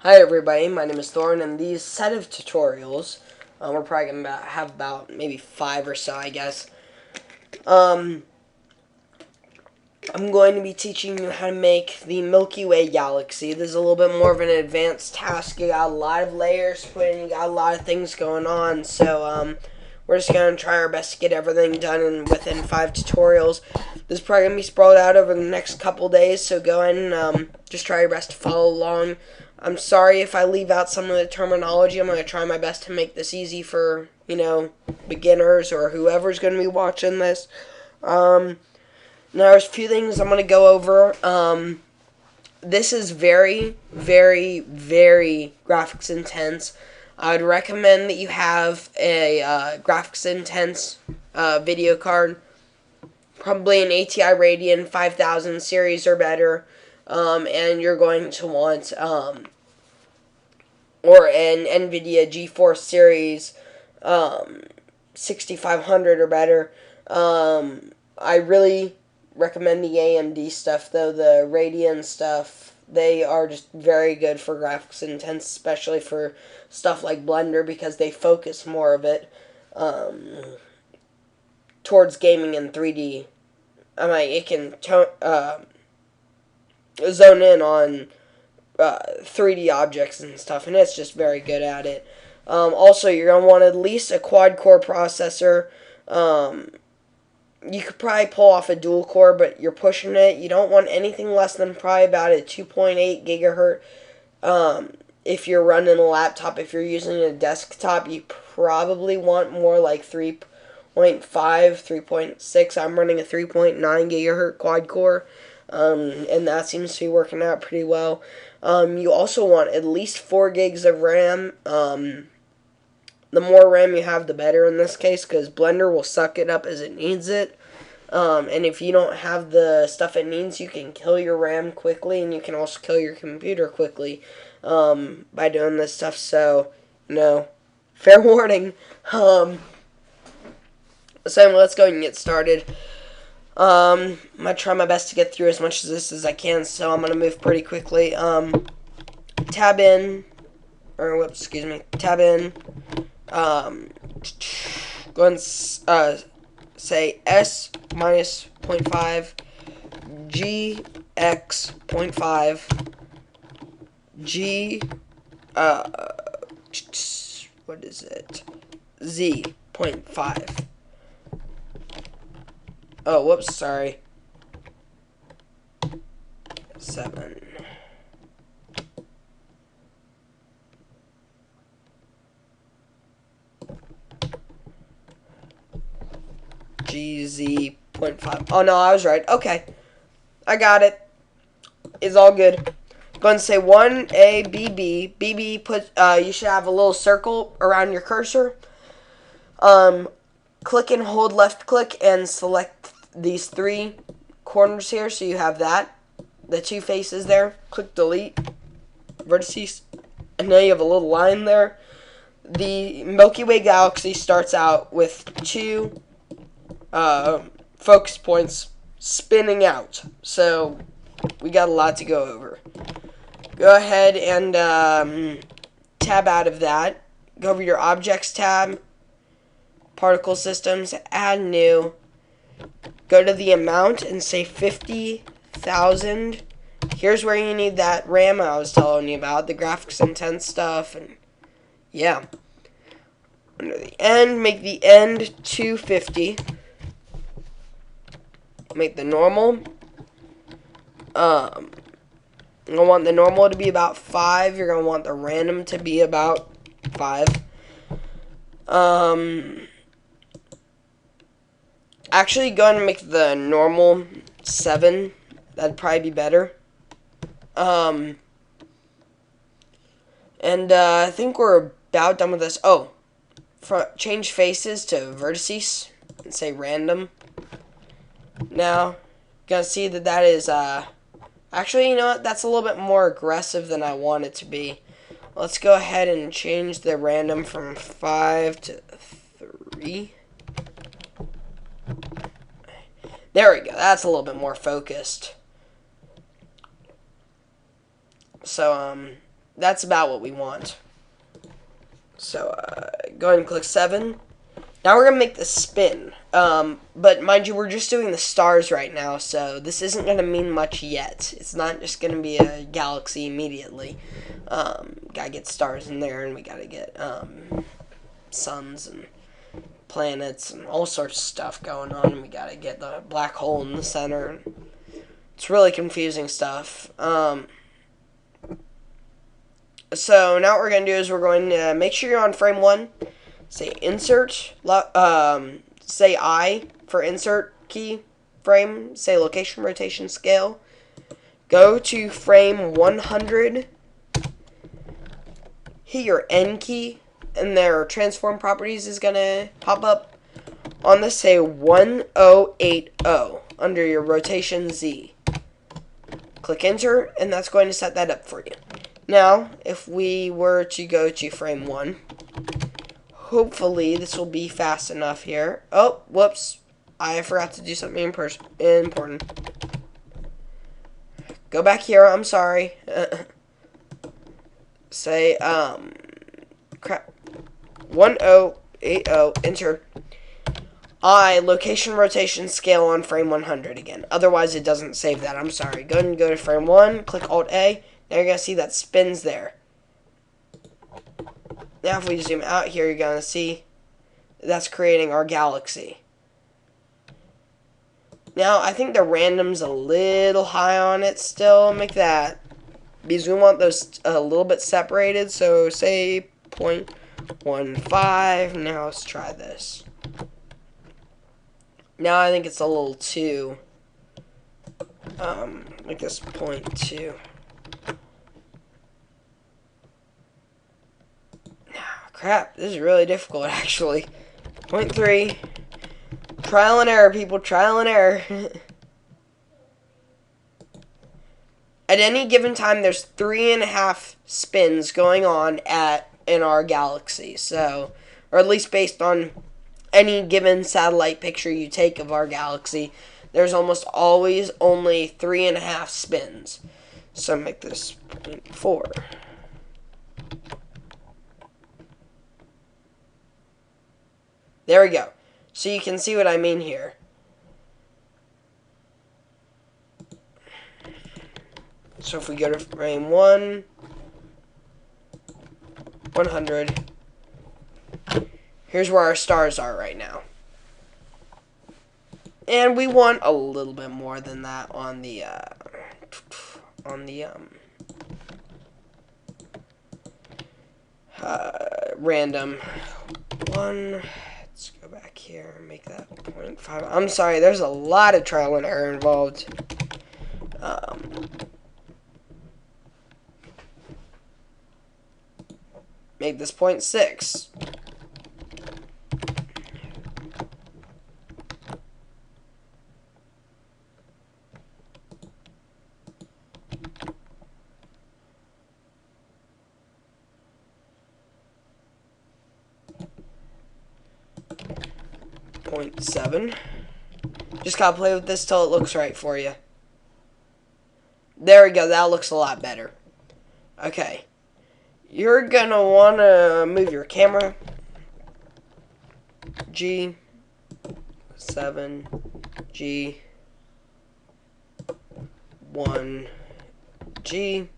Hi everybody, my name is Thor, and in these set of tutorials, we're probably going to have about maybe 5 or so, I guess. I'm going to be teaching you how to make the Milky Way galaxy. This is a little bit more of an advanced task. You got a lot of layers to put in, you got a lot of things going on, so we're just going to try our best to get everything done within 5 tutorials. This is probably going to be sprawled out over the next couple days, so go ahead and just try your best to follow along. I'm sorry if I leave out some of the terminology. I'm going to try my best to make this easy for, beginners or whoever's going to be watching this. Now, there's a few things I'm going to go over. This is very, very, very graphics intense. I would recommend that you have a graphics intense video card. Probably an ATI Radeon 5000 series or better. And you're going to want or an NVIDIA GeForce Series 6500 or better. I really recommend the AMD stuff, though. The Radeon stuff, they are just very good for graphics intense, especially for stuff like Blender, because they focus more of it towards gaming in 3D. I mean, it can zone in on 3D objects and stuff, and it's just very good at it. Also, you're going to want at least a quad-core processor. You could probably pull off a dual-core, but you're pushing it. You don't want anything less than probably about a 2.8 gigahertz. If you're running a laptop, if you're using a desktop, you probably want more like 3.5, 3.6. I'm running a 3.9 gigahertz quad-core. And that seems to be working out pretty well. You also want at least 4 gigs of RAM. The more RAM you have, the better in this case, because Blender will suck it up as it needs it. And if you don't have the stuff it needs, you can kill your RAM quickly, and you can also kill your computer quickly by doing this stuff. So, fair warning. So let's go and get started. I'm going to try my best to get through as much of this as I can, so I'm going to move pretty quickly. Tab in. Go ahead and say S minus 0.5, G X 0.5, G, what is it? Z 0.5. Oh, whoops, sorry. 7. GZ 0.5. Oh, no, I was right. Okay. I got it. It's all good. Going to say 1ABB. BB, you should have a little circle around your cursor. Click and hold left click and select these 3 corners here, so you have that. The 2 faces there. Click delete. Vertices. And now you have a little line there. The Milky Way galaxy starts out with 2 focus points spinning out. So we got a lot to go over. Go ahead and tab out of that. Go over your objects tab. Particle systems. Add new. Go to the amount and say 50,000. Here's where you need that RAM I was telling you about. The graphics intense stuff. And yeah. Under the end, make the end 250. Make the normal. You're going to want the normal to be about 5. You're going to want the random to be about 5. Actually, go ahead and make the normal 7. That'd probably be better. And I think we're about done with this. Oh, change faces to vertices and say random. Now, you're going to see that is, actually, you know what? That's a little bit more aggressive than I want it to be. Let's go ahead and change the random from 5 to 3. There we go. That's a little bit more focused. So, that's about what we want. So go ahead and click 7. Now we're going to make this spin. But mind you, we're just doing the stars right now, so this isn't going to mean much yet. It's not just going to be a galaxy immediately. Gotta get stars in there, and we gotta get suns and planets and all sorts of stuff going on. We gotta get the black hole in the center. It's really confusing stuff. So now what we're going to do is we're going to make sure you're on frame 1. Say insert, say I for insert key frame. Say location, rotation, scale. Go to frame 100. Hit your N key, and their transform properties is going to pop up. On this, say 1080 under your rotation Z. Click enter, and that's going to set that up for you. Now, if we were to go to frame 1, hopefully this will be fast enough here. Oh, whoops. I forgot to do something important. Go back here, I'm sorry. Say, crap. 1080, enter. I, location, rotation, scale on frame 100 again. Otherwise, it doesn't save that. I'm sorry. Go ahead and go to frame 1, click Alt-A. Now you're going to see that spins there. Now if we zoom out here, you're going to see that's creating our galaxy. Now, I think the random's a little high on it still. Make that, because we want those a little bit separated. So say 0.15. Now let's try this. Now I think it's a little too, like this 0.2. Crap, this is really difficult, actually. 0.3. Trial and error, people. Trial and error. At any given time, there's 3.5 spins going on in our galaxy. So, or at least based on any given satellite picture you take of our galaxy, there's almost always only 3.5 spins. So make this 0.4. There we go. So you can see what I mean here. So if we go to frame 1, 100, here's where our stars are right now. And we want a little bit more than that on the random one. Let's go back here and make that 0.5. I'm sorry, there's a lot of trial and error involved. Make this 0.6. .7. Just gotta play with this till it looks right for you. There we go. That looks a lot better. Okay. You're gonna wanna move your camera. G. 7. G. 1. G.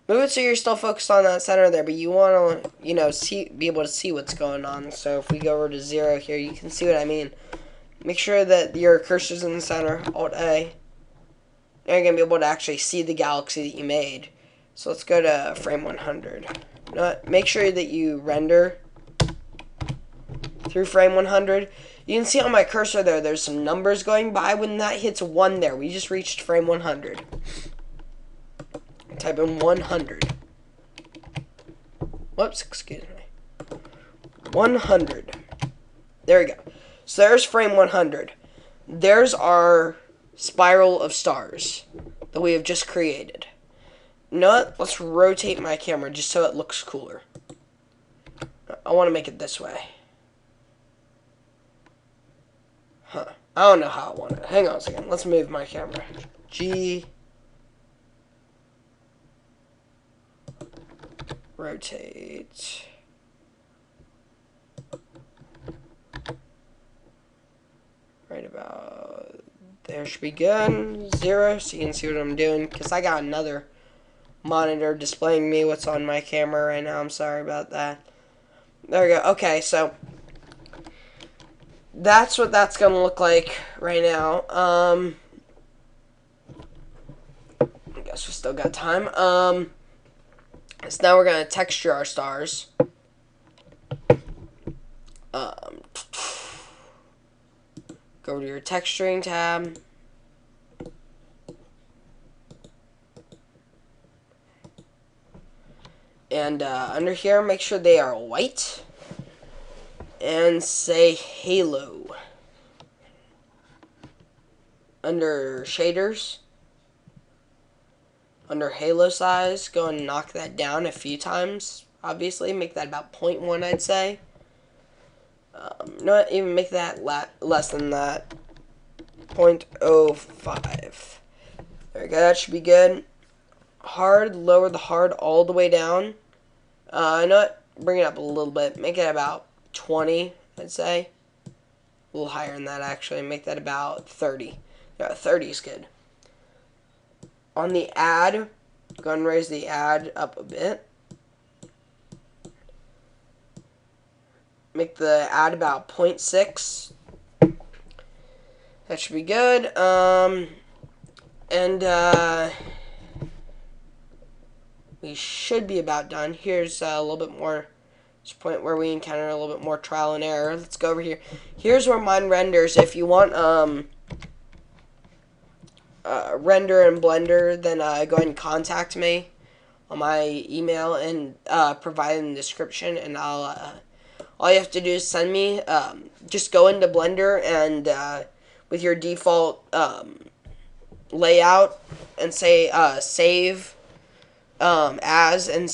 Move it so you're still focused on that center there, but you want to, be able to see what's going on. So if we go over to 0 here, you can see what I mean. Make sure that your cursor's in the center, Alt-A. Now you're going to be able to actually see the galaxy that you made. So let's go to frame 100. Make sure that you render through frame 100. You can see on my cursor there, there's some numbers going by. When that hits 1 there, we just reached frame 100. Type in 100. Whoops, excuse me. 100. There we go. So there's frame 100. There's our spiral of stars that we have just created. You know what? Let's rotate my camera just so it looks cooler. I want to make it this way. Huh. I don't know how I want it. Hang on a second. Let's move my camera. G. rotate. Right about there should be good. 0, so you can see what I'm doing, because I got another monitor displaying me what's on my camera right now. I'm sorry about that. There we go. Okay, so that's what that's gonna look like right now. I guess we still got time. So now we're gonna texture our stars. Go to your texturing tab. And under here, make sure they are white. And say halo. Under shaders, under halo size, go and knock that down a few times. Obviously, make that about 0.1, I'd say. Not even make that less than that. 0.05. There we go, that should be good. Hard, lower the hard all the way down. Not bring it up a little bit. Make it about 20, I'd say. A little higher than that, actually. Make that about 30. No, 30 is good. On the add, go and raise the add up a bit. Make the add about 0.6. That should be good. We should be about done. Here's a little bit more. This point where we encounter a little bit more trial and error. Let's go over here. Here's where mine renders. If you want render in Blender, then go ahead and contact me on my email and provide in the description, and I'll all you have to do is send me just go into Blender and with your default layout and say save as a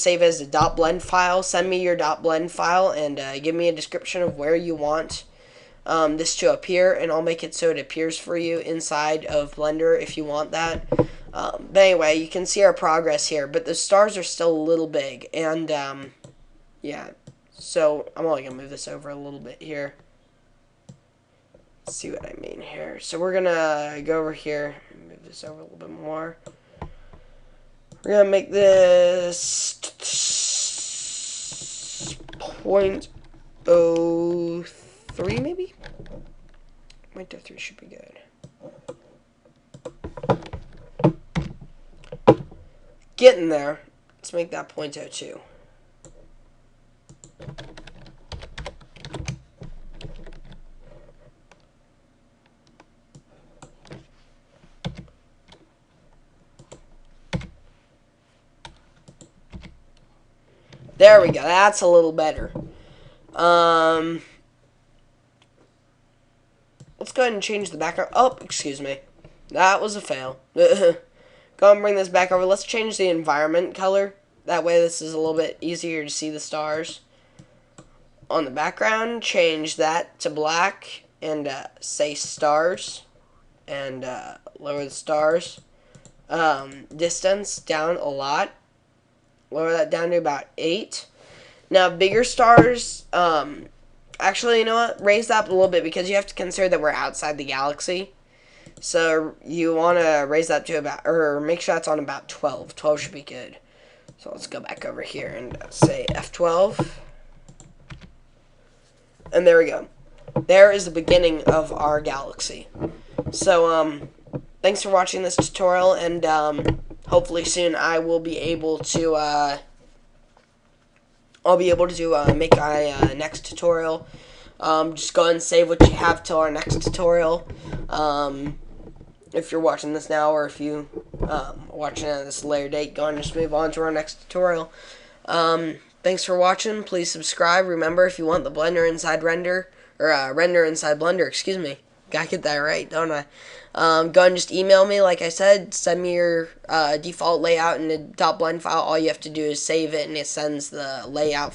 .blend file. Send me your .blend file and give me a description of where you want this to appear, and I'll make it so it appears for you inside of Blender if you want that. But anyway, you can see our progress here, but the stars are still a little big, and yeah, so I'm only going to move this over a little bit here. Let's see what I mean here. So we're going to go over here, move this over a little bit more. We're going to make this 0.03 maybe? 0.03 should be good. Getting there. Let's make that 0.02. There we go. That's a little better. Let's go ahead and change the background. Oh, excuse me. That was a fail. Go and bring this back over. Let's change the environment color. That way this is a little bit easier to see the stars. On the background, change that to black and say stars. And lower the stars. Distance down a lot. Lower that down to about 8. Now, bigger stars, actually, you know what? Raise that up a little bit because you have to consider that we're outside the galaxy. So, you want to raise that to about, or make sure that's on about 12. 12 should be good. So, let's go back over here and say F12. And there we go. There is the beginning of our galaxy. So, thanks for watching this tutorial, and hopefully soon I will be able to make my next tutorial. Just go ahead and save what you have till our next tutorial. If you're watching this now, or if you watching it at this later date, go ahead and just move on to our next tutorial. Thanks for watching. Please subscribe. Remember, if you want the Blender inside render, or render inside Blender, excuse me. Gotta get that right, don't I? Go ahead and just email me, like I said. Send me your default layout in a .blend file. All you have to do is save it, and it sends the layout